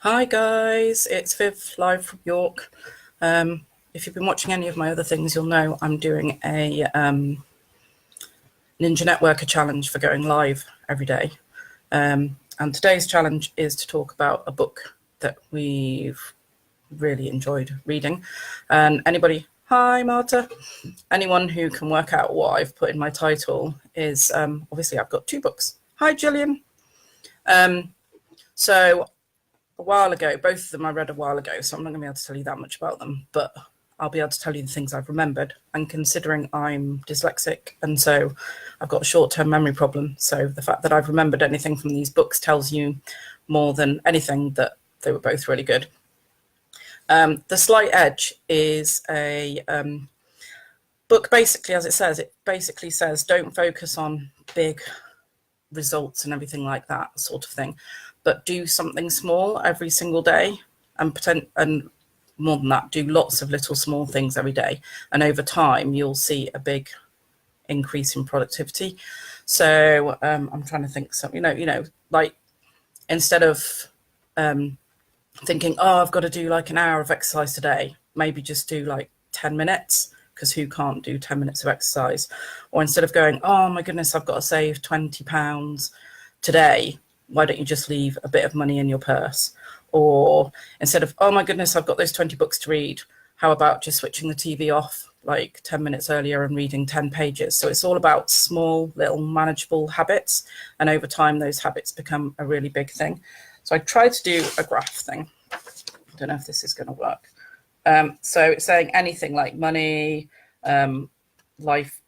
Hi guys, it's Viv live from York. If you've been watching any of my other things, you'll know I'm doing a Ninja Networker challenge for going live every day. And today's challenge is to talk about a book that we've really enjoyed reading. And hi Marta, anyone who can work out what I've put in my title is obviously I've got two books. Hi Gillian. So a while ago, both of them I read a while ago, so I'm not going to be able to tell you that much about them, but I'll be able to tell you the things I've remembered. And considering I'm dyslexic, and so I've got a short-term memory problem, so the fact that I've remembered anything from these books tells you more than anything that they were both really good. The Slight Edge is a book, basically, as it basically says, don't focus on big results and everything like that sort of thing, but do something small every single day, and more than that, do lots of little small things every day, and over time you'll see a big increase in productivity. So I'm trying to think something, like instead of thinking, oh, I've got to do like an hour of exercise today, maybe just do like 10 minutes, because who can't do 10 minutes of exercise? Or instead of going, oh my goodness, I've got to save £20 today, why don't you just leave a bit of money in your purse? Or instead of, oh my goodness, I've got those 20 books to read, how about just switching the TV off like 10 minutes earlier and reading 10 pages? So it's all about small, little, manageable habits. And over time, those habits become a really big thing. So I tried to do a graph thing. I don't know if this is going to work. So it's saying anything like money, life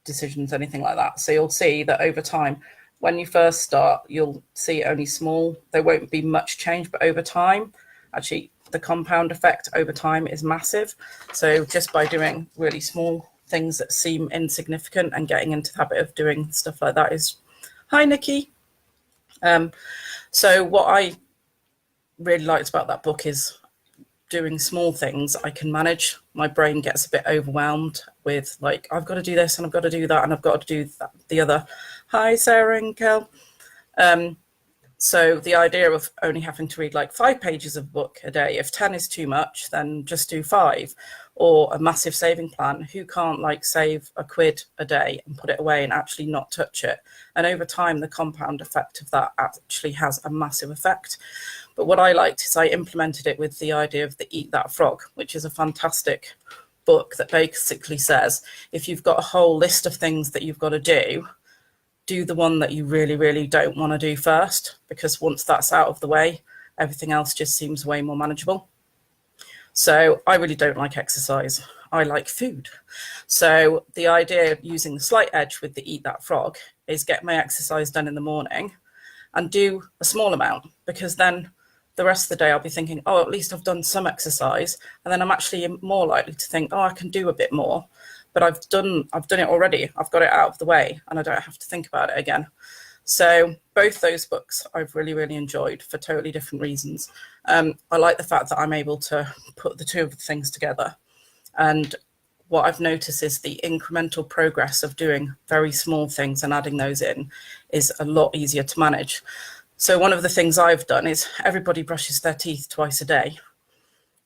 decisions, anything like that. So you'll see that over time, when you first start, you'll see only small, there won't be much change, but over time, actually the compound effect over time is massive. So just by doing really small things that seem insignificant and getting into the habit of doing stuff like that is, hi Nikki. So what I really liked about that book is doing small things I can manage. My brain gets a bit overwhelmed with like, I've got to do this and I've got to do that and I've got to do that, the other. Hi, Sarah and Kel. So the idea of only having to read like 5 pages of a book a day, if 10 is too much, then just do 5. Or a massive saving plan. Who can't like save £1 a day and put it away and actually not touch it? And over time, the compound effect of that actually has a massive effect. But what I liked is I implemented it with the idea of the Eat That Frog, which is a fantastic book that basically says, if you've got a whole list of things that you've got to do the one that you really, really don't want to do first, because once that's out of the way, everything else just seems way more manageable. So I really don't like exercise. I like food. So the idea of using the Slight Edge with the Eat That Frog is get my exercise done in the morning and do a small amount, because then the rest of the day I'll be thinking, oh, at least I've done some exercise. And then I'm actually more likely to think, oh, I can do a bit more. But I've done it already. I've got it out of the way and I don't have to think about it again. So both those books I've really, really enjoyed for totally different reasons. I like the fact that I'm able to put the two of the things together. And what I've noticed is the incremental progress of doing very small things and adding those in is a lot easier to manage. So one of the things I've done is everybody brushes their teeth twice a day.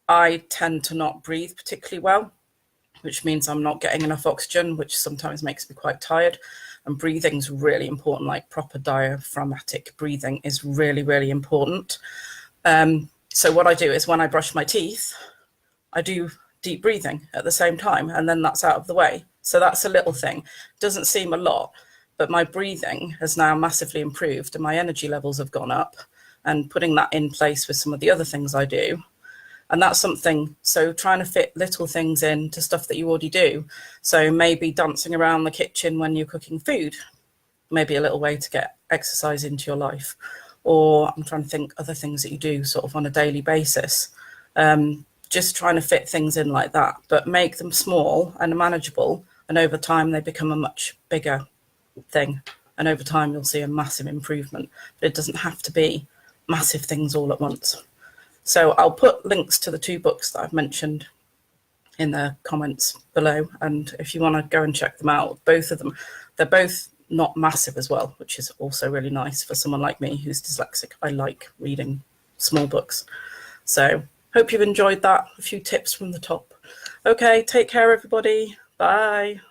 I tend to not breathe particularly well, which means I'm not getting enough oxygen, which sometimes makes me quite tired. And breathing's really important, like proper diaphragmatic breathing is really, really important. So what I do is when I brush my teeth, I do deep breathing at the same time, and then that's out of the way. So that's a little thing. Doesn't seem a lot, but my breathing has now massively improved and my energy levels have gone up, and putting that in place with some of the other things I do. And that's something, so trying to fit little things into stuff that you already do. So maybe dancing around the kitchen when you're cooking food, maybe a little way to get exercise into your life. Or I'm trying to think other things that you do sort of on a daily basis. Just trying to fit things in like that, but make them small and manageable. And over time, they become a much bigger thing. And over time, you'll see a massive improvement. But it doesn't have to be massive things all at once. So I'll put links to the 2 books that I've mentioned in the comments below. And if you want to go and check them out, both of them, they're both not massive as well, which is also really nice for someone like me who's dyslexic. I like reading small books. So hope you've enjoyed that. A few tips from the top. Okay, take care, everybody. Bye.